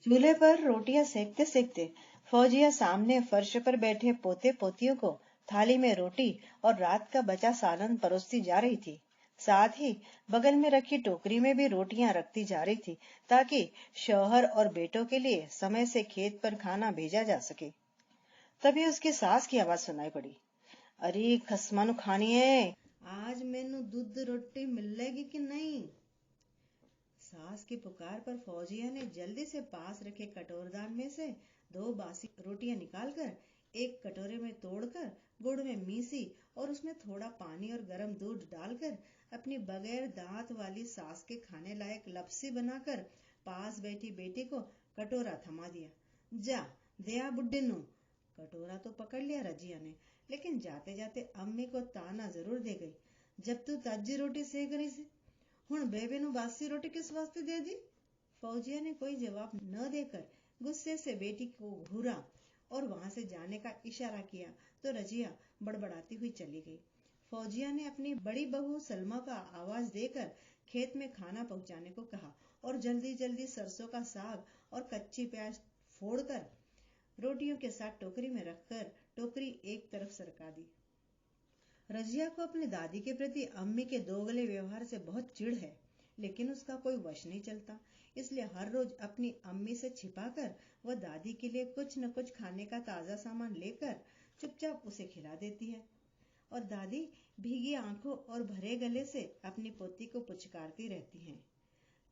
चूल्हे पर रोटियां सेकते सेकते फौजिया सामने फर्श पर बैठे पोते पोतियों को थाली में रोटी और रात का बचा सालन परोसती जा रही थी। साथ ही बगल में रखी टोकरी में भी रोटियां रखती जा रही थी ताकि शौहर और बेटों के लिए समय से खेत पर खाना भेजा जा सके। तभी उसकी सास की आवाज सुनाई पड़ी। अरे खसमानु खानी है, आज मैनू दूध रोटी मिलेगी कि नहीं? सास की पुकार पर फौजिया ने जल्दी से पास रखे कटोरदान में से 2 बासी रोटियां निकालकर एक कटोरे में तोड़कर गुड़ में मीसी और उसमें थोड़ा पानी और गर्म दूध डालकर अपनी बगैर दांत वाली सास के खाने लायक लपसी बनाकर पास बैठी बेटी को कटोरा थमा दिया। जा दया बुड्ढे नु। कटोरा तो पकड़ लिया रजिया ने, लेकिन जाते जाते अम्मी को ताना जरूर दे गई। जब तू ताजी रोटी सेक रही थी, हुण बेबे नु बासी रोटी किस वास्ते दे दी? फौजिया ने कोई जवाब न देकर गुस्से से बेटी को घूरा और वहां से जाने का इशारा किया तो रजिया बड़बड़ाती हुई चली गई। फौजिया ने अपनी बड़ी बहू सलमा का आवाज देकर खेत में खाना पहुंचाने को कहा और जल्दी जल्दी सरसों का साग और कच्ची प्याज फोड़कर रोटियों के साथ टोकरी में रखकर टोकरी एक तरफ सरका दी। रजिया को अपनी दादी के प्रति अम्मी के दोगले व्यवहार से बहुत चिढ़ है, लेकिन उसका कोई वश नहीं चलता। इसलिए हर रोज अपनी अम्मी से छिपाकर वह दादी के लिए कुछ न कुछ खाने का ताजा सामान लेकर चुपचाप उसे खिला देती है और दादी भीगी आंखों और भरे गले से अपनी पोती को पुचकारती रहती हैं।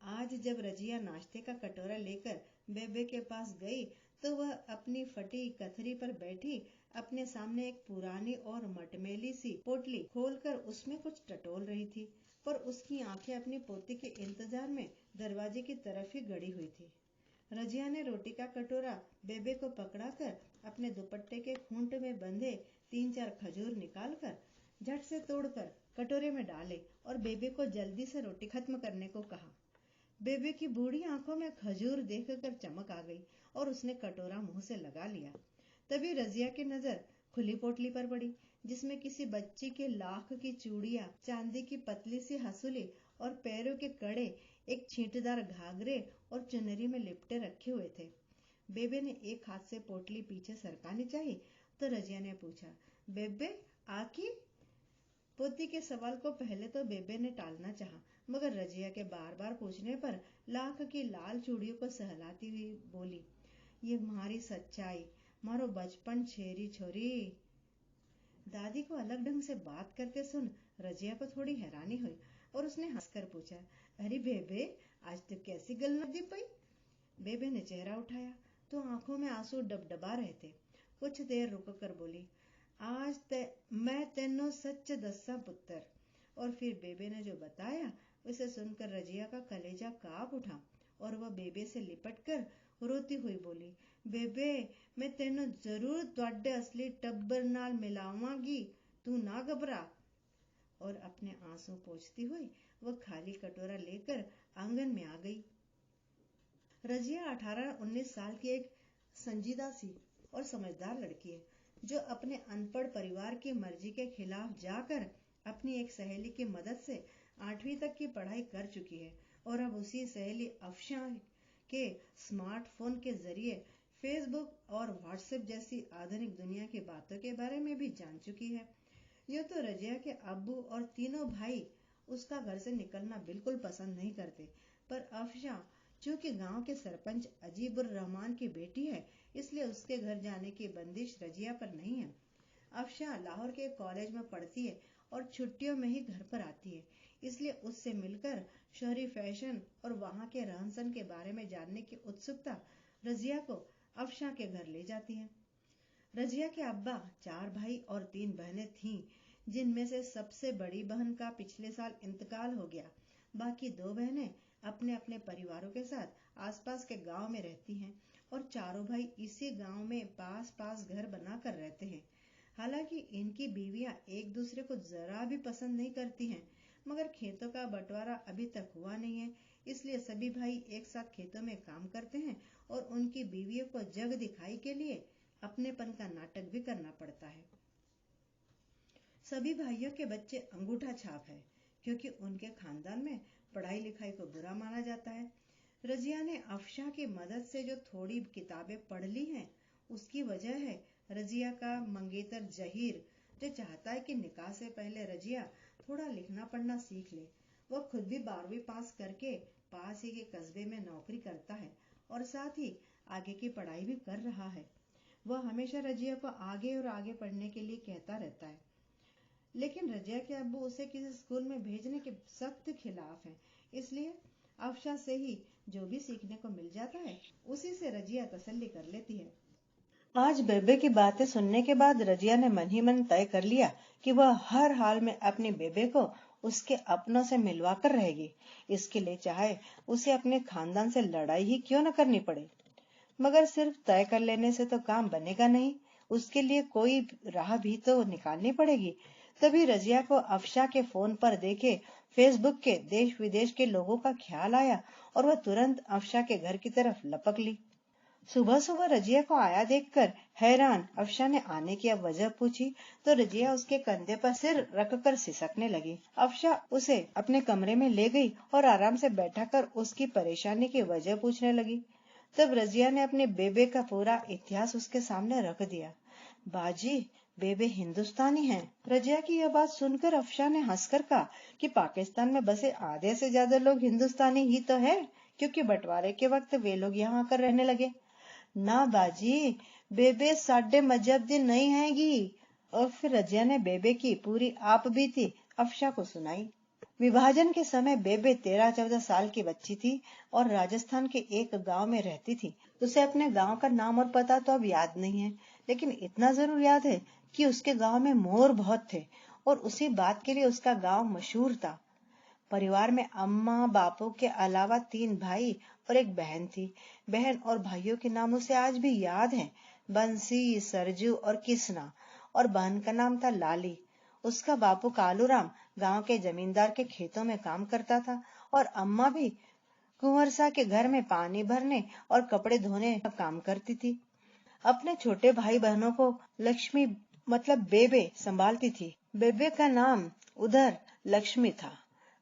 आज जब रजिया नाश्ते का कटोरा लेकर बेबे के पास गई तो वह अपनी फटी कथरी पर बैठी अपने सामने एक पुरानी और मटमेली सी पोटली खोलकर उसमें कुछ टटोल रही थी, पर उसकी आंखें अपनी पोती के इंतजार में दरवाजे की तरफ ही गड़ी हुई थी। रजिया ने रोटी का कटोरा बेबे को पकड़ाकर अपने दुपट्टे के खूंट में बंधे 3-4 खजूर निकालकर झट से तोड़कर कटोरे में डाले और बेबे को जल्दी से रोटी खत्म करने को कहा। बेबे की बूढ़ी आंखों में खजूर देखकर चमक आ गई और उसने कटोरा मुंह से लगा लिया। तभी रजिया की नजर खुली पोटली पर पड़ी, जिसमें किसी बच्ची के लाख की चूड़ियां, चांदी की पतली सी हसूली और पैरों के कड़े एक छींटदार घाघरे और चुनरी में लिपटे रखे हुए थे। बेबे ने एक हाथ से पोटली पीछे सरकानी चाहिए तो रजिया ने पूछा, बेबे आकी? पोती के सवाल को पहले तो बेबे ने टालना चाहा, मगर रजिया के बार बार पूछने पर लाख की लाल चूड़ियों को सहलाती हुई बोली, ये मारी सच्चाई, मारो बचपन छेरी छोरी। दादी को अलग ढंग से बात करते सुन रजिया को थोड़ी हैरानी हुई और उसने हंसकर पूछा, अरे बेबे आज तो कैसी गलत दी पई? बेबे ने चेहरा उठाया तो आंखों में आंसू डबडबा रहे थे। कुछ देर रुककर बोली, आज मैं तेनो सच दस्सा पुत्र। और फिर बेबे ने जो बताया उसे सुनकर रजिया का कलेजा कांप उठा और वह बेबे से लिपट कर रोती हुई बोली, बेबे मैं तेनो जरूर तुहाडे असली टब्बर नाल मिलावांगी, तू ना घबरा। और अपने आंसू पोंछती हुई वह खाली कटोरा लेकर आंगन में आ गई। रजिया 18-19 साल की एक संजीदा सी और समझदार लड़की है, जो अपने अनपढ़ परिवार की मर्जी के खिलाफ जाकर अपनी एक सहेली की मदद से 8वीं तक की पढ़ाई कर चुकी है और अब उसी सहेली अफशा के स्मार्टफोन के जरिए फेसबुक और व्हाट्सएप जैसी आधुनिक दुनिया की बातों के बारे में भी जान चुकी है। यूं तो रजिया के अब्बू और तीनों भाई उसका घर से निकलना बिल्कुल पसंद नहीं करते, पर अफशा चूंकि गांव के सरपंच अजीबुर रहमान की बेटी है, इसलिए उसके घर जाने की बंदिश रजिया पर नहीं है। अफशा लाहौर के कॉलेज में पढ़ती है और छुट्टियों में ही घर पर आती है, इसलिए उससे मिलकर शहरी फैशन और वहां के रहन सहन के बारे में जानने की उत्सुकता रजिया को अफशा के घर ले जाती है। रजिया के अब्बा 4 भाई और 3 बहनें थीं, जिनमें से सबसे बड़ी बहन का पिछले साल इंतकाल हो गया। बाकी 2 बहनें अपने अपने परिवारों के साथ आसपास के गांव में रहती हैं और चारों भाई इसी गांव में पास पास घर बनाकर रहते हैं। हालांकि इनकी बीवियां एक दूसरे को जरा भी पसंद नहीं करती हैं, मगर खेतों का बंटवारा अभी तक हुआ नहीं है, इसलिए सभी भाई एक साथ खेतों में काम करते हैं और उनकी बीवियों को जग दिखाई के लिए अपनेपन का नाटक भी करना पड़ता है। सभी भाइयों के बच्चे अंगूठा छाप है, क्योंकि उनके खानदान में पढ़ाई लिखाई को बुरा माना जाता है। रजिया ने अफशा की मदद से जो थोड़ी किताबें पढ़ ली हैं, उसकी वजह है रजिया का मंगेतर जहीर, जो चाहता है कि निकाह से पहले रजिया थोड़ा लिखना पढ़ना सीख ले। वह खुद भी 12वीं पास करके पास ही के कस्बे में नौकरी करता है और साथ ही आगे की पढ़ाई भी कर रहा है। वह हमेशा रजिया को आगे और आगे पढ़ने के लिए कहता रहता है, लेकिन रजिया के अब्बू उसे किसी स्कूल में भेजने के सख्त खिलाफ हैं। इसलिए अफशा से ही जो भी सीखने को मिल जाता है, उसी से रजिया तसल्ली कर लेती है। आज बेबे की बातें सुनने के बाद रजिया ने मन ही मन तय कर लिया कि वह हर हाल में अपनी बेबे को उसके अपनों से मिलवा कर रहेगी। इसके लिए चाहे उसे अपने खानदान से लड़ाई ही क्यों न करनी पड़े। मगर सिर्फ तय कर लेने से तो काम बनेगा नहीं, उसके लिए कोई राह भी तो निकालनी पड़ेगी। तभी रजिया को अफशा के फोन पर देखे फेसबुक के देश विदेश के लोगों का ख्याल आया और वह तुरंत अफशा के घर की तरफ लपक ली। सुबह सुबह रजिया को आया देखकर हैरान अफशा ने आने की अब वजह पूछी तो रजिया उसके कंधे पर सिर रखकर सिसकने लगी। अफशा उसे अपने कमरे में ले गई और आराम से बैठाकर उसकी परेशानी की वजह पूछने लगी। तब रजिया ने अपने बेबे का पूरा इतिहास उसके सामने रख दिया। बाजी, बेबे हिंदुस्तानी हैं। रजिया की यह बात सुनकर अफशा ने हंसकर कहा कि पाकिस्तान में बसे आधे से ज्यादा लोग हिंदुस्तानी ही तो है, क्योंकि बंटवारे के वक्त वे लोग यहाँ आकर रहने लगे। ना बाजी, बेबे साढ़े मजहब दी नहीं हैगी। और फिर रजिया ने बेबे की पूरी आप बीती अफशा को सुनाई। विभाजन के समय बेबे 13-14 साल की बच्ची थी और राजस्थान के एक गांव में रहती थी। उसे अपने गांव का नाम और पता तो अब याद नहीं है, लेकिन इतना जरूर याद है कि उसके गांव में मोर बहुत थे और उसी बात के लिए उसका गांव मशहूर था। परिवार में अम्मा बापू के अलावा 3 भाई और एक बहन थी। बहन और भाइयों के नाम उसे आज भी याद हैं, बंसी, सरजू और किसना। और बहन का नाम था लाली। उसका बापू कालूराम गांव के जमींदार के खेतों में काम करता था और अम्मा भी कुंवर सा के घर में पानी भरने और कपड़े धोने का काम करती थी। अपने छोटे भाई बहनों को लक्ष्मी मतलब बेबे संभालती थी। बेबे का नाम उधर लक्ष्मी था।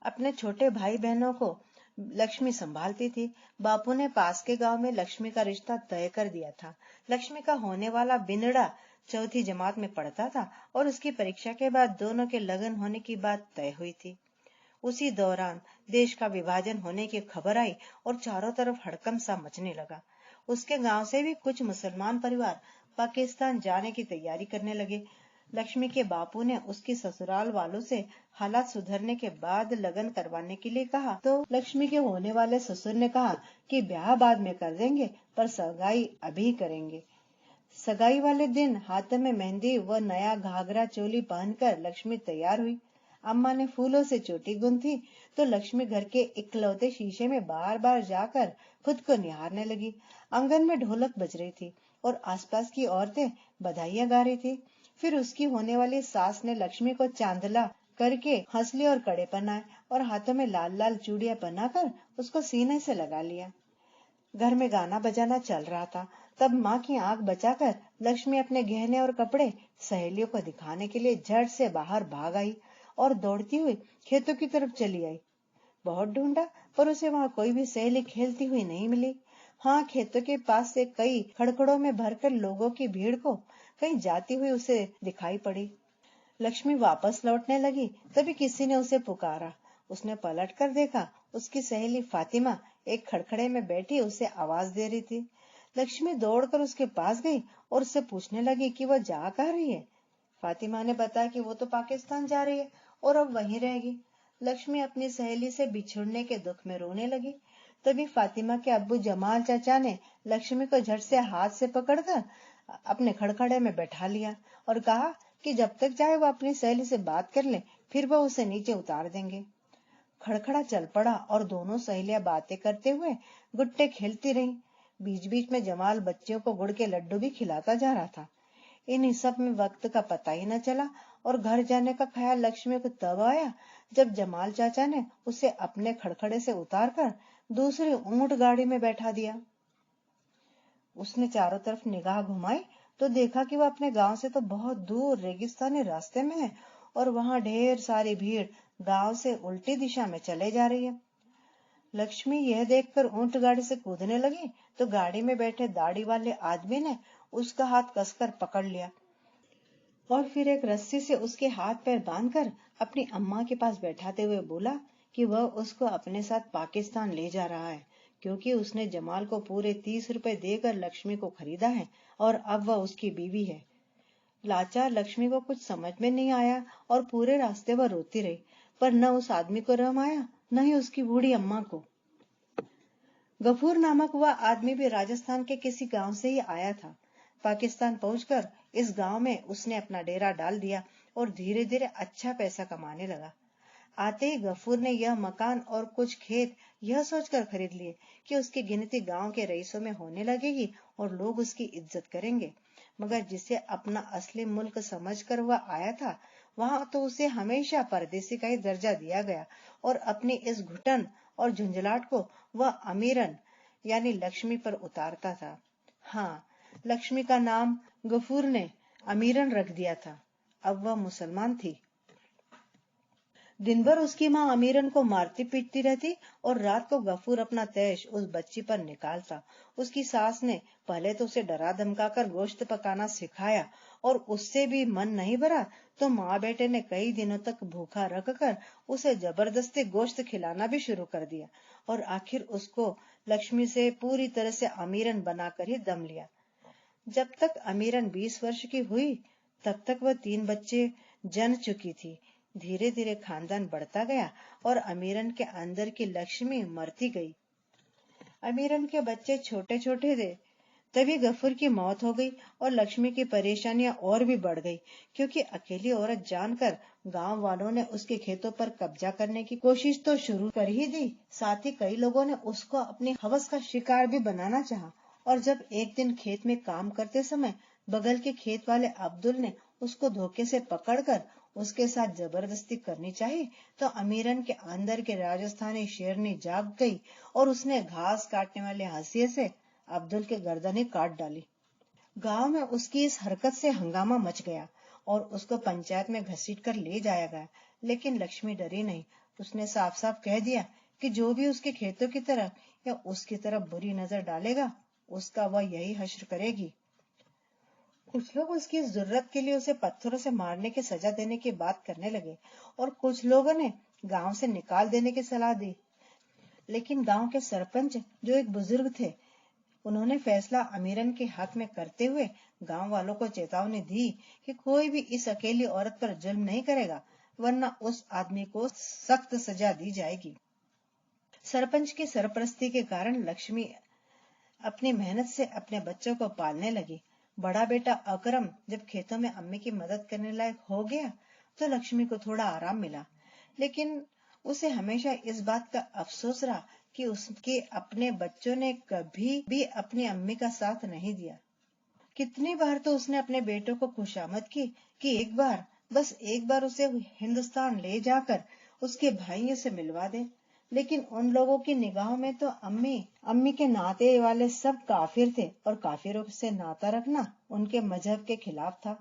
अपने छोटे भाई बहनों को लक्ष्मी संभालती थी। बापू ने पास के गांव में लक्ष्मी का रिश्ता तय कर दिया था। लक्ष्मी का होने वाला बिनड़ा 4ठी जमात में पढ़ता था और उसकी परीक्षा के बाद दोनों के लगन होने की बात तय हुई थी। उसी दौरान देश का विभाजन होने की खबर आई और चारों तरफ हड़कंप सा मचने लगा। उसके गांव से भी कुछ मुसलमान परिवार पाकिस्तान जाने की तैयारी करने लगे। लक्ष्मी के बापू ने उसकी ससुराल वालों से हालात सुधरने के बाद लगन करवाने के लिए कहा, तो लक्ष्मी के होने वाले ससुर ने कहा कि ब्याह बाद में कर देंगे, पर सगाई अभी करेंगे। सगाई वाले दिन हाथ में मेहंदी व नया घाघरा चोली पहनकर लक्ष्मी तैयार हुई। अम्मा ने फूलों से चोटी गुंथी तो लक्ष्मी घर के इकलौते शीशे में बार बार जाकर खुद को निहारने लगी। आंगन में ढोलक बज रही थी और आसपास की औरतें बधाइयां गा रही थी। फिर उसकी होने वाली सास ने लक्ष्मी को चांदला करके हंसली और कड़े पहनाए और हाथों में लाल लाल चूड़ियां पहनाकर उसको सीने से लगा लिया। घर में गाना बजाना चल रहा था। तब माँ की आंख बचाकर लक्ष्मी अपने गहने और कपड़े सहेलियों को दिखाने के लिए झट से बाहर भाग आई और दौड़ती हुई खेतों की तरफ चली आई। बहुत ढूंढा पर उसे वहां कोई भी सहेली खेलती हुई नहीं मिली। हाँ, खेतों के पास से कई खड़खड़ों में भरकर लोगों की भीड़ को कहीं जाती हुई उसे दिखाई पड़ी। लक्ष्मी वापस लौटने लगी, तभी किसी ने उसे पुकारा। उसने पलट कर देखा, उसकी सहेली फातिमा एक खड़खड़े में बैठी उसे आवाज दे रही थी। लक्ष्मी दौड़कर उसके पास गई और उससे पूछने लगी कि वह जा कहाँ रही है। फातिमा ने बताया कि वो तो पाकिस्तान जा रही है और अब वहीं रहेगी। लक्ष्मी अपनी सहेली से बिछुड़ने के दुख में रोने लगी। तभी फातिमा के अब्बू जमाल चाचा ने लक्ष्मी को झट से हाथ से पकड़कर अपने खड़खड़े में बैठा लिया और कहा कि जब तक चाहे वो अपनी सहेली से बात कर ले, फिर वो उसे नीचे उतार देंगे। खड़खड़ा चल पड़ा और दोनों सहेलियां बातें करते हुए गुट्टे खेलती रहीं। बीच बीच में जमाल बच्चियों को गुड़ के लड्डू भी खिलाता जा रहा था। इन सब में वक्त का पता ही न चला और घर जाने का ख्याल लक्ष्मी को तब आया जब जमाल चाचा ने उसे अपने खड़खड़े से उतारकर दूसरी ऊंट गाड़ी में बैठा दिया। उसने चारों तरफ निगाह घुमाई तो देखा कि वह अपने गांव से तो बहुत दूर रेगिस्तानी रास्ते में है और वहां ढेर सारी भीड़ गांव से उल्टी दिशा में चले जा रही है। लक्ष्मी यह देखकर ऊंट गाड़ी से कूदने लगी तो गाड़ी में बैठे दाढ़ी वाले आदमी ने उसका हाथ कसकर पकड़ लिया और फिर एक रस्सी से उसके हाथ पैर बांधकर अपनी अम्मा के पास बैठाते हुए बोला कि वह उसको अपने साथ पाकिस्तान ले जा रहा है, क्योंकि उसने जमाल को पूरे 30 रुपए देकर लक्ष्मी को खरीदा है और अब वह उसकी बीवी है। लाचार लक्ष्मी को कुछ समझ में नहीं आया और पूरे रास्ते वह रोती रही, पर न उस आदमी को रहम आया न ही उसकी बूढ़ी अम्मा को। गफूर नामक वह आदमी भी राजस्थान के किसी गांव से ही आया था। पाकिस्तान पहुंचकर इस गांव में उसने अपना डेरा डाल दिया और धीरे धीरे अच्छा पैसा कमाने लगा। आते ही गफूर ने यह मकान और कुछ खेत यह सोचकर खरीद लिए कि उसकी गिनती गांव के रईसों में होने लगेगी और लोग उसकी इज्जत करेंगे। मगर जिसे अपना असली मुल्क समझकर वह आया था, वहां तो उसे हमेशा परदेसी का ही दर्जा दिया गया और अपनी इस घुटन और झुंझलाहट को वह अमीरन यानी लक्ष्मी पर उतारता था। हाँ, लक्ष्मी का नाम गफूर ने अमीरन रख दिया था। अब वह मुसलमान थी। दिन भर उसकी माँ अमीरन को मारती पीटती रहती और रात को गफूर अपना तैश उस बच्ची पर निकालता। उसकी सास ने पहले तो उसे डरा धमकाकर गोश्त पकाना सिखाया और उससे भी मन नहीं भरा तो माँ बेटे ने कई दिनों तक भूखा रखकर उसे जबरदस्ती गोश्त खिलाना भी शुरू कर दिया और आखिर उसको लक्ष्मी से पूरी तरह से अमीरन बनाकर ही दम लिया। जब तक अमीरन 20 वर्ष की हुई तब तक वह 3 बच्चे जन चुकी थी। धीरे धीरे खानदान बढ़ता गया और अमीरन के अंदर की लक्ष्मी मरती गई। अमीरन के बच्चे छोटे छोटे थे तभी गफूर की मौत हो गई और लक्ष्मी की परेशानियां और भी बढ़ गई, क्योंकि अकेली औरत जानकर गांव वालों ने उसके खेतों पर कब्जा करने की कोशिश तो शुरू कर ही दी, साथ ही कई लोगों ने उसको अपनी हवस का शिकार भी बनाना चाहा। और जब एक दिन खेत में काम करते समय बगल के खेत वाले अब्दुल ने उसको धोखे से पकड़कर उसके साथ जबरदस्ती करनी चाहिए तो अमीरन के अंदर के राजस्थानी शेरनी जाग गई और उसने घास काटने वाले हंसिये से अब्दुल के गर्दन ही काट डाली। गांव में उसकी इस हरकत से हंगामा मच गया और उसको पंचायत में घसीट कर ले जाया गया, लेकिन लक्ष्मी डरी नहीं। उसने साफ साफ कह दिया कि जो भी उसके खेतों की तरफ या उसकी तरफ बुरी नजर डालेगा उसका वह यही हश्र करेगी। कुछ लोग उसकी इस जरूरत के लिए उसे पत्थरों से मारने की सजा देने की बात करने लगे और कुछ लोगों ने गांव से निकाल देने की सलाह दी, लेकिन गांव के सरपंच जो एक बुजुर्ग थे, उन्होंने फैसला अमीरन के हक में करते हुए गांव वालों को चेतावनी दी कि कोई भी इस अकेली औरत पर जुल्म नहीं करेगा, वरना उस आदमी को सख्त सजा दी जाएगी। सरपंच की सरपरस्ती के कारण लक्ष्मी अपनी मेहनत से अपने बच्चों को पालने लगी। बड़ा बेटा अकरम जब खेतों में अम्मी की मदद करने लायक हो गया तो लक्ष्मी को थोड़ा आराम मिला, लेकिन उसे हमेशा इस बात का अफसोस रहा कि उसके अपने बच्चों ने कभी भी अपनी अम्मी का साथ नहीं दिया। कितनी बार तो उसने अपने बेटों को खुशामद की कि बस एक बार उसे हिंदुस्तान ले जाकर उसके भाइयों से मिलवा दे, लेकिन उन लोगों की निगाहों में तो अम्मी के नाते वाले सब काफिर थे और काफिरों से नाता रखना उनके मजहब के खिलाफ था।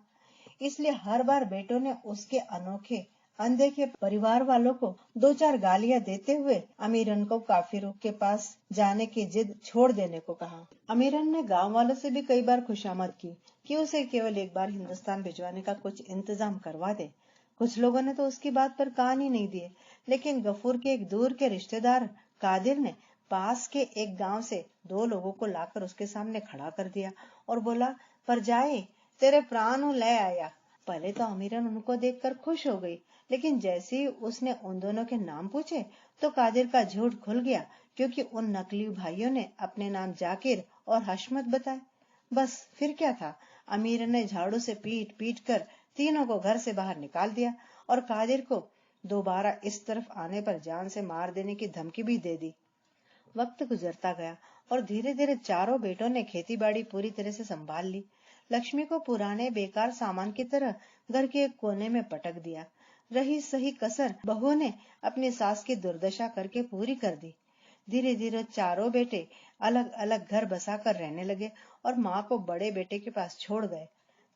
इसलिए हर बार बेटों ने उसके अनोखे अनदेखे परिवार वालों को 2-4 गालियां देते हुए अमीरन को काफिरों के पास जाने की जिद छोड़ देने को कहा। अमीरन ने गांव वालों से भी कई बार खुशामद की कि उसे केवल एक बार हिंदुस्तान भिजवाने का कुछ इंतजाम करवा दे। कुछ लोगों ने तो उसकी बात पर कान ही नहीं दिए, लेकिन गफूर के एक दूर के रिश्तेदार कादिर ने पास के एक गांव से 2 लोगों को लाकर उसके सामने खड़ा कर दिया और बोला, पर जाए तेरे प्राण ले आया। पहले तो अमीरन उनको देखकर खुश हो गई, लेकिन जैसे ही उसने उन दोनों के नाम पूछे तो कादिर का झूठ खुल गया, क्योंकि उन नकली भाइयों ने अपने नाम जाकिर और हशमत बताए। बस फिर क्या था, अमीरन ने झाड़ू से पीट पीट कर तीनों को घर से बाहर निकाल दिया और कादिर को दोबारा इस तरफ आने पर जान से मार देने की धमकी भी दे दी। वक्त गुजरता गया और धीरे धीरे चारों बेटों ने खेती बाड़ी पूरी तरह से संभाल ली। लक्ष्मी को पुराने बेकार सामान की तरह घर के एक कोने में पटक दिया। रही सही कसर बहुओं ने अपनी सास की दुर्दशा करके पूरी कर दी। धीरे धीरे चारों बेटे अलग अलग घर बसाकर रहने लगे और माँ को बड़े बेटे के पास छोड़ गए।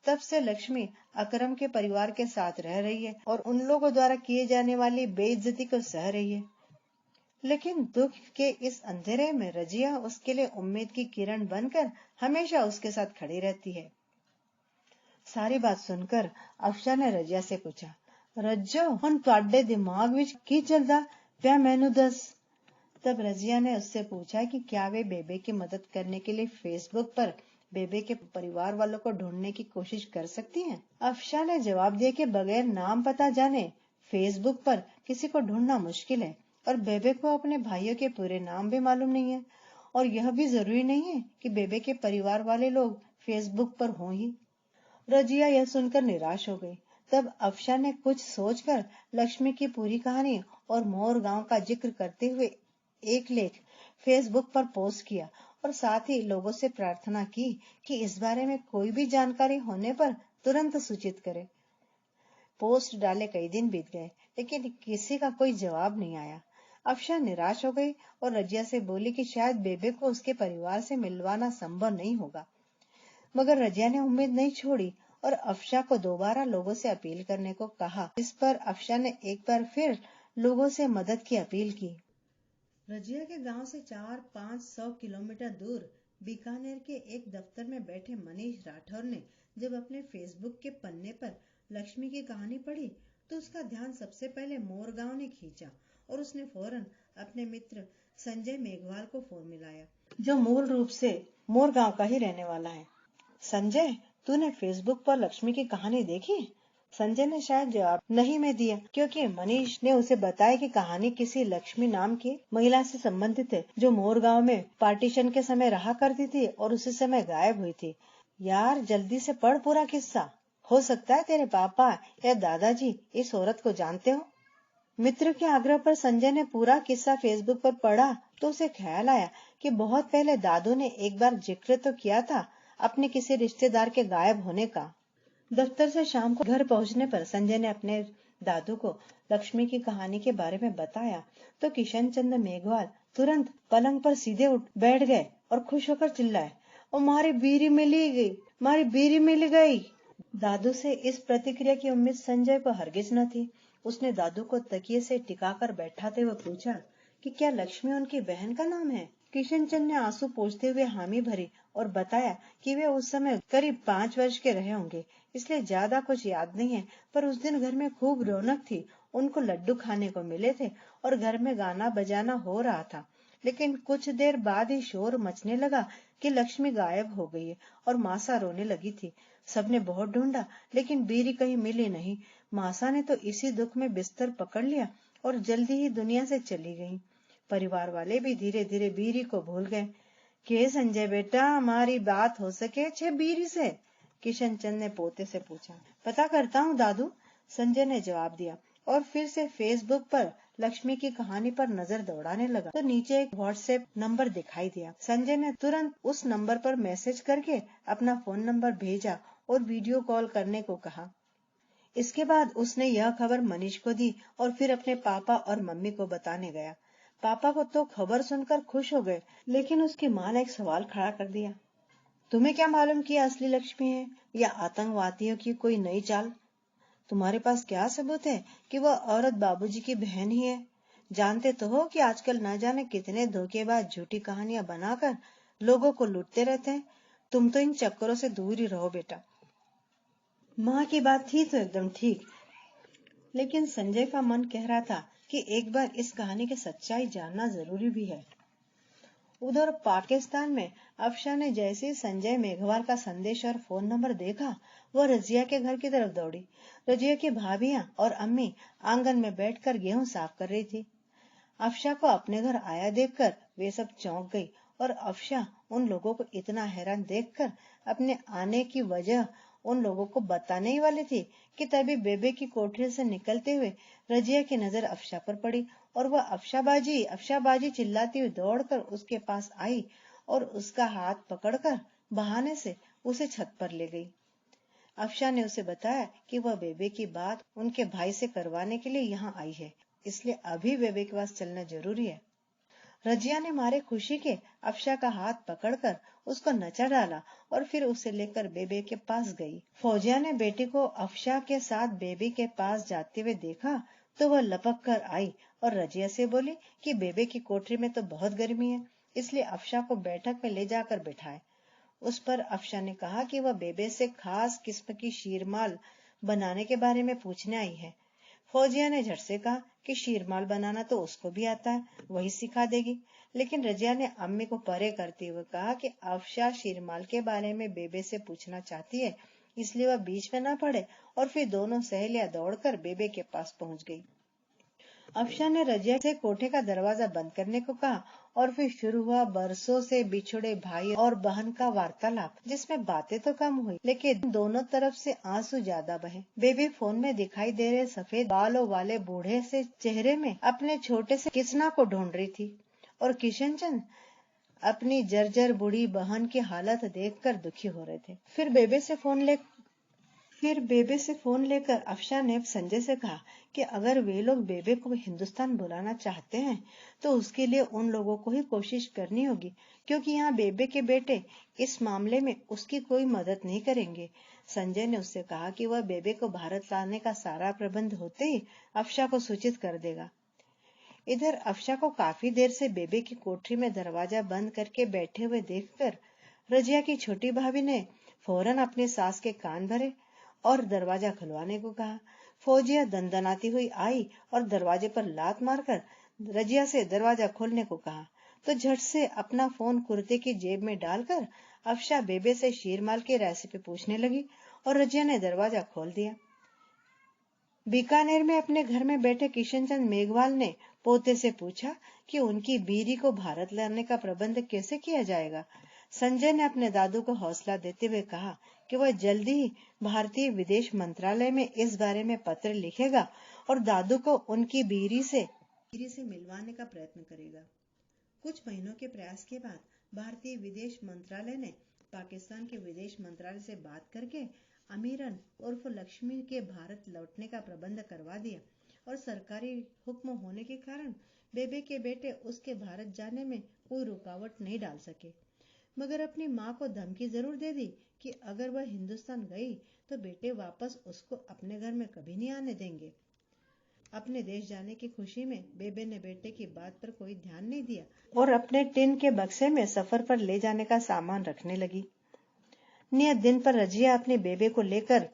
तब से लक्ष्मी अकरम के परिवार के साथ रह रही है और उन लोगों द्वारा किए जाने वाली बेइज्जती को सह रही है। लेकिन दुख के इस अंधेरे में रजिया उसके लिए उम्मीद की किरण बनकर हमेशा उसके साथ खड़ी रहती है। सारी बात सुनकर अफशा ने रजिया से पूछा, रज्जो हुन तुहाडे दिमाग विच की चलदा पिया मैनू दस। तब रजिया ने उससे पूछा कि क्या वे बेबे की मदद करने के लिए फेसबुक पर बेबे के परिवार वालों को ढूंढने की कोशिश कर सकती हैं। अफशा ने जवाब दिया कि बगैर नाम पता जाने फेसबुक पर किसी को ढूंढना मुश्किल है और बेबे को अपने भाइयों के पूरे नाम भी मालूम नहीं है और यह भी जरूरी नहीं है कि बेबे के परिवार वाले लोग फेसबुक पर हों ही। रजिया यह सुनकर निराश हो गई। तब अफशा ने कुछ सोचकर लक्ष्मी की पूरी कहानी और मोर गांव का जिक्र करते हुए एक लेख फेसबुक पर पोस्ट किया और साथ ही लोगों से प्रार्थना की कि इस बारे में कोई भी जानकारी होने पर तुरंत सूचित करें। पोस्ट डाले कई दिन बीत गए लेकिन किसी का कोई जवाब नहीं आया। अफशा निराश हो गई और रजिया से बोली कि शायद बेबे को उसके परिवार से मिलवाना संभव नहीं होगा। मगर रजिया ने उम्मीद नहीं छोड़ी और अफशा को दोबारा लोगों से अपील करने को कहा। इस पर अफशा ने एक बार फिर लोगों से मदद की अपील की। रजिया के गांव से 400-500 किलोमीटर दूर बीकानेर के एक दफ्तर में बैठे मनीष राठौर ने जब अपने फेसबुक के पन्ने पर लक्ष्मी की कहानी पढ़ी तो उसका ध्यान सबसे पहले मोर गांव ने खींचा और उसने फौरन अपने मित्र संजय मेघवाल को फोन मिलाया, जो मूल रूप से मोर गांव का ही रहने वाला है। संजय, तूने फेसबुक पर लक्ष्मी की कहानी देखी? संजय ने शायद जवाब नहीं में दिया क्योंकि मनीष ने उसे बताया कि कहानी किसी लक्ष्मी नाम की महिला से संबंधित है जो मोर गांव में पार्टीशन के समय रहा करती थी और उसी समय गायब हुई थी। यार जल्दी से पढ़ पूरा किस्सा, हो सकता है तेरे पापा या दादाजी इस औरत को जानते हो। मित्र के आग्रह पर संजय ने पूरा किस्सा फेसबुक पर पढ़ा तो उसे ख्याल आया कि बहुत पहले दादू ने एक बार जिक्र तो किया था अपने किसी रिश्तेदार के गायब होने का। दफ्तर से शाम को घर पहुंचने पर संजय ने अपने दादू को लक्ष्मी की कहानी के बारे में बताया तो किशन चंद्र मेघवाल तुरंत पलंग पर सीधे उठ बैठ गए और खुश होकर चिल्लाए, और मारी बीरी मिली गई, मारी बीरी मिल गई। दादू से इस प्रतिक्रिया की उम्मीद संजय को हरगिज न थी। उसने दादू को तकिए से टिकाकर बैठाते हुए पूछा कि क्या लक्ष्मी उनकी बहन का नाम है। किशन चंद ने आंसू पोंछते हुए हामी भरी और बताया कि वे उस समय करीब 5 वर्ष के रहे होंगे, इसलिए ज्यादा कुछ याद नहीं है, पर उस दिन घर में खूब रौनक थी। उनको लड्डू खाने को मिले थे और घर में गाना बजाना हो रहा था। लेकिन कुछ देर बाद ही शोर मचने लगा कि लक्ष्मी गायब हो गई है और मासा रोने लगी थी। सबने बहुत ढूंढा लेकिन बीरी कहीं मिली नहीं। मासा ने तो इसी दुख में बिस्तर पकड़ लिया और जल्दी ही दुनिया से चली गई। परिवार वाले भी धीरे धीरे बीरी को भूल गए। के संजय बेटा, हमारी बात हो सके छे बीरी से? किशन चंद ने पोते से पूछा। पता करता हूँ दादू, संजय ने जवाब दिया और फिर से फेसबुक पर लक्ष्मी की कहानी पर नजर दौड़ाने लगा तो नीचे एक व्हाट्सएप नंबर दिखाई दिया। संजय ने तुरंत उस नंबर पर मैसेज करके अपना फोन नंबर भेजा और वीडियो कॉल करने को कहा। इसके बाद उसने यह खबर मनीष को दी और फिर अपने पापा और मम्मी को बताने गया। पापा को तो खबर सुनकर खुश हो गए, लेकिन उसकी माँ ने एक सवाल खड़ा कर दिया। तुम्हें क्या मालूम कि असली लक्ष्मी है या आतंकवादियों की कोई नई चाल? तुम्हारे पास क्या सबूत है कि वह औरत बाबूजी की बहन ही है? जानते तो हो कि आजकल न जाने कितने धोखेबाज झूठी कहानियां बनाकर लोगों को लूटते रहते हैं। तुम तो इन चक्करों से दूर ही रहो बेटा। माँ की बात थी तो एकदम ठीक, लेकिन संजय का मन कह रहा था कि एक बार इस कहानी की सच्चाई जानना जरूरी भी है। उधर पाकिस्तान में अफशा ने जैसे संजय मेघवाल का संदेश और फोन नंबर देखा, वह रजिया के घर की तरफ दौड़ी। रजिया की भाभियां और अम्मी आंगन में बैठकर गेहूं साफ कर रही थी। अफशा को अपने घर आया देखकर वे सब चौंक गई और अफशा उन लोगों को इतना हैरान देखकर अपने आने की वजह उन लोगों को बताने ही वाली थी कि तभी बेबे की कोठरी से निकलते हुए रजिया की नजर अफशा पर पड़ी और वह अफशाबाजी चिल्लाती हुई दौड़कर उसके पास आई और उसका हाथ पकड़कर बहाने से उसे छत पर ले गई। अफशा ने उसे बताया कि वह बेबे की बात उनके भाई से करवाने के लिए यहाँ आई है, इसलिए अभी बेबे के पास चलना जरूरी है। रजिया ने मारे खुशी के अफशा का हाथ पकड़कर उसको नचा डाला और फिर उसे लेकर बेबे के पास गई। फौजिया ने बेटी को अफशा के साथ बेबी के पास जाते हुए देखा तो वह लपक कर आई और रजिया से बोली कि बेबे की कोठरी में तो बहुत गर्मी है, इसलिए अफशा को बैठक में ले जाकर बिठाए। उस पर अफशा ने कहा कि वह बेबे से खास किस्म की शीरमाल बनाने के बारे में पूछने आई है। फौजिया ने झट से कहा कि शीरमाल बनाना तो उसको भी आता है, वही सिखा देगी। लेकिन रजिया ने अम्मी को परे करते हुए कहा कि अफशा शीरमाल के बारे में बेबे से पूछना चाहती है, इसलिए वह बीच में ना पड़े। और फिर दोनों सहेलियां दौड़कर बेबे के पास पहुंच गई। अफशा ने रजिया से कोठे का दरवाजा बंद करने को कहा और फिर शुरू हुआ बरसों से बिछुड़े भाई और बहन का वार्तालाप, जिसमें बातें तो कम हुई लेकिन दोनों तरफ से आंसू ज्यादा बहे। बेबी फोन में दिखाई दे रहे सफेद बालों वाले बूढ़े से चेहरे में अपने छोटे से किसना को ढूंढ रही थी और किशनचंद अपनी जर्जर बूढ़ी बहन की हालत देखकर दुखी हो रहे थे। फिर बेबे से फोन लेकर अफशा ने संजय से कहा कि अगर वे लोग बेबे को हिंदुस्तान बुलाना चाहते हैं तो उसके लिए उन लोगों को ही कोशिश करनी होगी, क्योंकि यहाँ बेबे के बेटे इस मामले में उसकी कोई मदद नहीं करेंगे। संजय ने उससे कहा कि वह बेबे को भारत लाने का सारा प्रबंध होते ही अफशा को सूचित कर देगा। इधर अफशा को काफी देर से बेबे की कोठरी में दरवाजा बंद करके बैठे हुए देखकर रजिया की छोटी भाभी ने फौरन अपनी सास के कान भरे और दरवाजा खुलवाने को कहा। फौजिया दंदनाती हुई आई और दरवाजे पर लात मारकर रजिया से दरवाजा खोलने को कहा, तो झट से अपना फोन कुर्ते की जेब में डालकर अफशा बेबे से शीरमाल की रेसिपी पूछने लगी और रजिया ने दरवाजा खोल दिया। बीकानेर में अपने घर में बैठे किशनचंद मेघवाल ने पोते से पूछा कि उनकी बीरी को भारत लाने का प्रबंध कैसे किया जाएगा। संजय ने अपने दादू को हौसला देते हुए कहा कि वह जल्दी ही भारतीय विदेश मंत्रालय में इस बारे में पत्र लिखेगा और दादू को उनकी बीरी से मिलवाने का प्रयत्न करेगा। कुछ महीनों के प्रयास के बाद भारतीय विदेश मंत्रालय ने पाकिस्तान के विदेश मंत्रालय से बात करके अमीरन उर्फ लक्ष्मी के भारत लौटने का प्रबंध करवा दिया और सरकारी हुक्म होने के कारण बेबे के बेटे उसके भारत जाने में कोई रुकावट नहीं डाल सके, मगर अपनी माँ को धमकी जरूर दे दी कि अगर वह हिंदुस्तान गई तो बेटे वापस उसको अपने घर में कभी नहीं आने देंगे। अपने देश जाने की खुशी में बेबे ने बेटे की बात पर कोई ध्यान नहीं दिया और अपने टिन के बक्से में सफर पर ले जाने का सामान रखने लगी। नियत दिन पर रजिया अपने बेबे को लेकर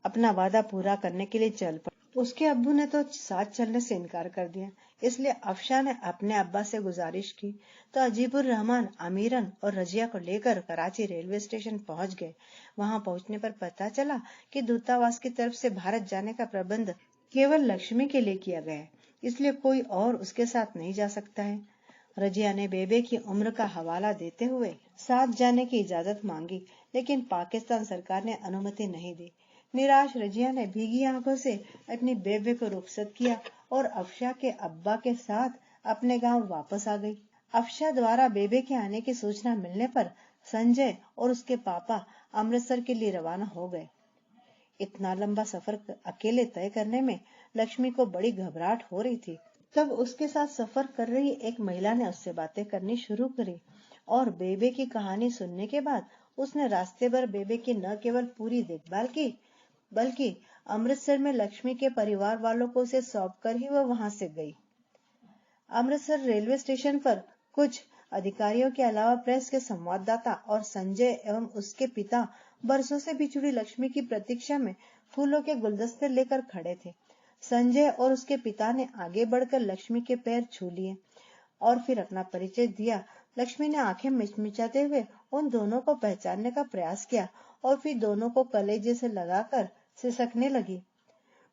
अपना वादा पूरा करने के लिए चल पड़ी। उसके अब्बू ने तो साथ चलने से इनकार कर दिया, इसलिए अफशा ने अपने अब्बा से गुजारिश की तो अजीबुर रहमान अमीरन और रजिया को लेकर कराची रेलवे स्टेशन पहुंच गए। वहां पहुंचने पर पता चला कि दूतावास की तरफ से भारत जाने का प्रबंध केवल लक्ष्मी के लिए किया गया है, इसलिए कोई और उसके साथ नहीं जा सकता है। रजिया ने बेबे की उम्र का हवाला देते हुए साथ जाने की इजाजत मांगी, लेकिन पाकिस्तान सरकार ने अनुमति नहीं दी। निराश रजिया ने भीगी आंखों से अपनी बेबे को रुखसत किया और अफशा के अब्बा के साथ अपने गांव वापस आ गई। अफशा द्वारा बेबे के आने की सूचना मिलने पर संजय और उसके पापा अमृतसर के लिए रवाना हो गए। इतना लंबा सफर अकेले तय करने में लक्ष्मी को बड़ी घबराहट हो रही थी। तब उसके साथ सफर कर रही एक महिला ने उससे बातें करनी शुरू करी और बेबे की कहानी सुनने के बाद उसने रास्ते भर बेबे की न केवल पूरी देखभाल की बल्कि अमृतसर में लक्ष्मी के परिवार वालों को उसे सौंप कर ही वह वहां से गई। अमृतसर रेलवे स्टेशन पर कुछ अधिकारियों के अलावा प्रेस के संवाददाता और संजय एवं उसके पिता बरसों से बिछुड़ी लक्ष्मी की प्रतीक्षा में फूलों के गुलदस्ते लेकर खड़े थे। संजय और उसके पिता ने आगे बढ़कर लक्ष्मी के पैर छू लिए और फिर अपना परिचय दिया। लक्ष्मी ने आंखें मिचमिचाते हुए उन दोनों को पहचानने का प्रयास किया और फिर दोनों को कलेजे से लगाकर सिसकने लगी।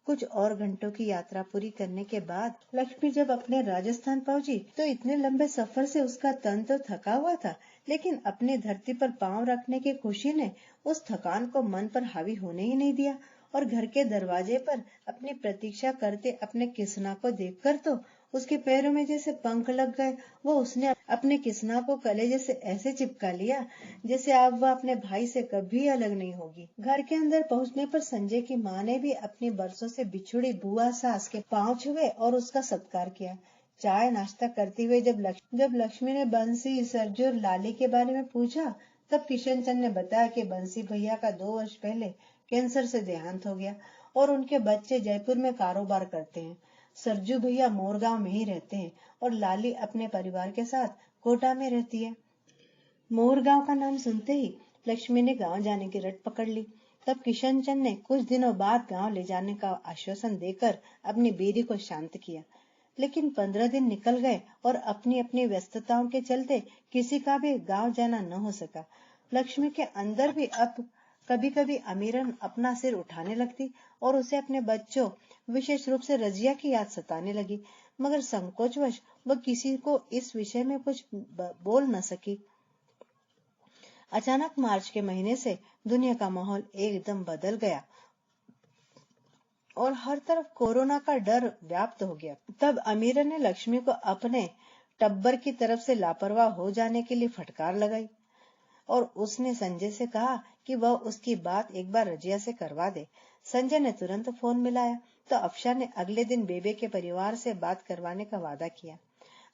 कुछ और घंटों की यात्रा पूरी करने के बाद लक्ष्मी जब अपने राजस्थान पहुंची तो इतने लंबे सफर से उसका तन तो थका हुआ था, लेकिन अपनी धरती पर पांव रखने की खुशी ने उस थकान को मन पर हावी होने ही नहीं दिया और घर के दरवाजे पर अपनी प्रतीक्षा करते अपने किसना को देखकर तो उसके पैरों में जैसे पंख लग गए। वो उसने अपने किसना को कलेजे से ऐसे चिपका लिया जैसे अब वह अपने भाई से कभी अलग नहीं होगी। घर के अंदर पहुंचने पर संजय की माँ ने भी अपनी बरसों से बिछुड़ी बुआ सास के पांव छुए और उसका सत्कार किया। चाय नाश्ता करते हुए जब लक्ष्मी ने बंसी सरजू और लाली के बारे में पूछा तब किशनचंद ने बताया कि बंसी भैया का 2 वर्ष पहले कैंसर से देहांत हो गया और उनके बच्चे जयपुर में कारोबार करते हैं। सरजू भैया मोरगांव में ही रहते हैं और लाली अपने परिवार के साथ कोटा में रहती है। मोरगांव का नाम सुनते ही लक्ष्मी ने गांव जाने की रट पकड़ ली। तब किशन चंद ने कुछ दिनों बाद गांव ले जाने का आश्वासन देकर अपनी बेरी को शांत किया। लेकिन 15 दिन निकल गए और अपनी अपनी व्यस्तताओं के चलते किसी का भी गांव जाना न हो सका। लक्ष्मी के अंदर भी अब कभी कभी अमीरन अपना सिर उठाने लगती और उसे अपने बच्चों, विशेष रूप से रजिया की याद सताने लगी, मगर संकोचवश वह किसी को इस विषय में कुछ बोल न सकी। अचानक मार्च के महीने से दुनिया का माहौल एकदम बदल गया और हर तरफ कोरोना का डर व्याप्त हो गया। तब अमीर ने लक्ष्मी को अपने टब्बर की तरफ से लापरवाह हो जाने के लिए फटकार लगाई और उसने संजय से कहा कि वह उसकी बात एक बार रजिया से करवा दे। संजय ने तुरंत फोन मिलाया तो अफशा ने अगले दिन बेबे के परिवार से बात करवाने का वादा किया।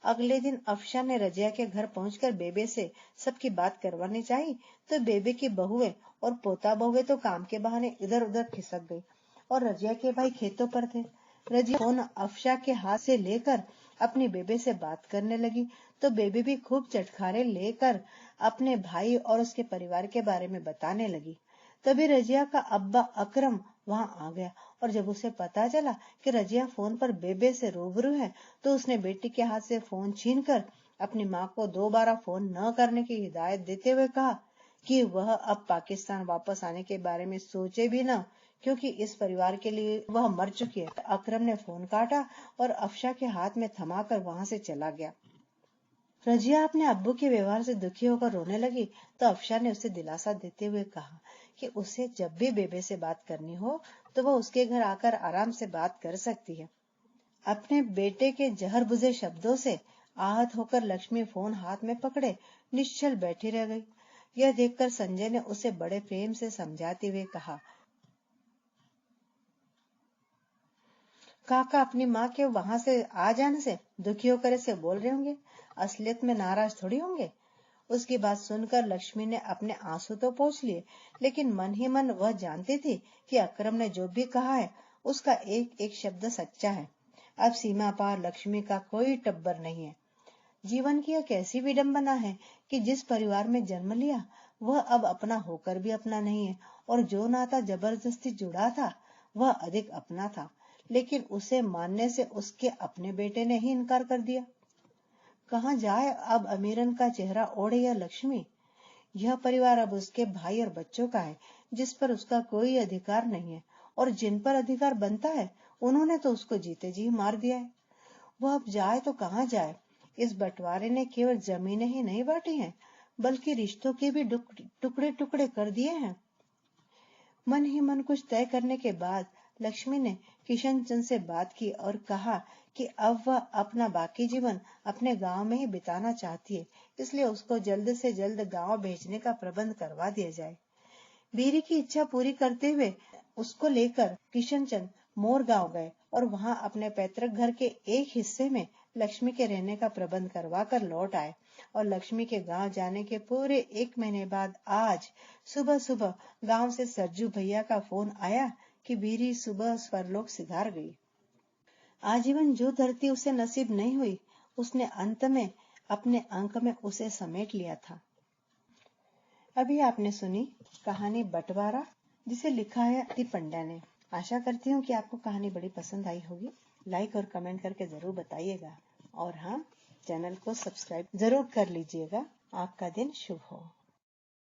अगले दिन अफशा ने रजिया के घर पहुंचकर बेबे से सबकी बात करवानी चाहिए तो बेबे की बहुएं और पोता बहुएं तो काम के बहाने इधर उधर खिसक गई और रजिया के भाई खेतों पर थे। रजिया फोन अफशा के हाथ से लेकर अपनी बेबे से बात करने लगी तो बेबे भी खूब चटखारे लेकर अपने भाई और उसके परिवार के बारे में बताने लगी। तभी रजिया का अब्बा अकरम वहां आ गया और जब उसे पता चला कि रजिया फोन पर बेबे से रूबरू है तो उसने बेटी के हाथ से फोन छीनकर अपनी मां को दोबारा फोन न करने की हिदायत देते हुए कहा कि वह अब पाकिस्तान वापस आने के बारे में सोचे भी न, क्योंकि इस परिवार के लिए वह मर चुकी है। अकरम ने फोन काटा और अफशा के हाथ में थमाकर वहां से चला गया। रजिया अपने अब्बू के व्यवहार से दुखी होकर रोने लगी तो अफशा ने उसे दिलासा देते हुए कहा कि उसे जब भी बेबे से बात करनी हो तो वह उसके घर आकर आराम से बात कर सकती है। अपने बेटे के जहर बुझे शब्दों से आहत होकर लक्ष्मी फोन हाथ में पकड़े निश्चल बैठी रह गई। यह देखकर संजय ने उसे बड़े प्रेम से समझाते हुए कहा, काका अपनी माँ के वहां से आ जाने से दुखी होकर इसे बोल रहे होंगे, असलियत में नाराज थोड़ी होंगे। उसकी बात सुनकर लक्ष्मी ने अपने आंसू तो पोंछ लिए, लेकिन मन ही मन वह जानती थी कि अकरम ने जो भी कहा है उसका एक एक शब्द सच्चा है। अब सीमा पार लक्ष्मी का कोई टब्बर नहीं है। जीवन की यह कैसी विडंबना है कि जिस परिवार में जन्म लिया वह अब अपना होकर भी अपना नहीं है और जो नाता जबरदस्ती जुड़ा था वह अधिक अपना था, लेकिन उसे मानने से उसके अपने बेटे ने ही इनकार कर दिया। कहाँ जाए अब अमीरन का चेहरा ओढ़े यह लक्ष्मी। यह परिवार अब उसके भाई और बच्चों का है जिस पर उसका कोई अधिकार नहीं है और जिन पर अधिकार बनता है उन्होंने तो उसको जीते जी मार दिया है। वह अब जाए तो कहाँ जाए। इस बंटवारे ने केवल जमीनें ही नहीं बांटी हैं बल्कि रिश्तों के भी टुकड़े टुकड़े कर दिए हैं। मन ही मन कुछ तय करने के बाद लक्ष्मी ने किशन चंद से बात की और कहा कि अब वह अपना बाकी जीवन अपने गांव में ही बिताना चाहती है, इसलिए उसको जल्द से जल्द गांव भेजने का प्रबंध करवा दिया जाए। बीरी की इच्छा पूरी करते हुए उसको लेकर किशन चंद मोर गांव गए और वहां अपने पैतृक घर के एक हिस्से में लक्ष्मी के रहने का प्रबंध करवा कर लौट आए और लक्ष्मी के गांव जाने के पूरे 1 महीने बाद आज सुबह सुबह गांव से सरजू भैया का फोन आया कि बीरी सुबह परलोक सिधार गई। आजीवन जो धरती उसे नसीब नहीं हुई उसने अंत में अपने अंक में उसे समेट लिया था। अभी आपने सुनी कहानी बंटवारा, जिसे लिखा है अति पंड्या ने। आशा करती हूँ कि आपको कहानी बड़ी पसंद आई होगी। लाइक और कमेंट करके जरूर बताइएगा और हाँ, चैनल को सब्सक्राइब जरूर कर लीजिएगा। आपका दिन शुभ हो।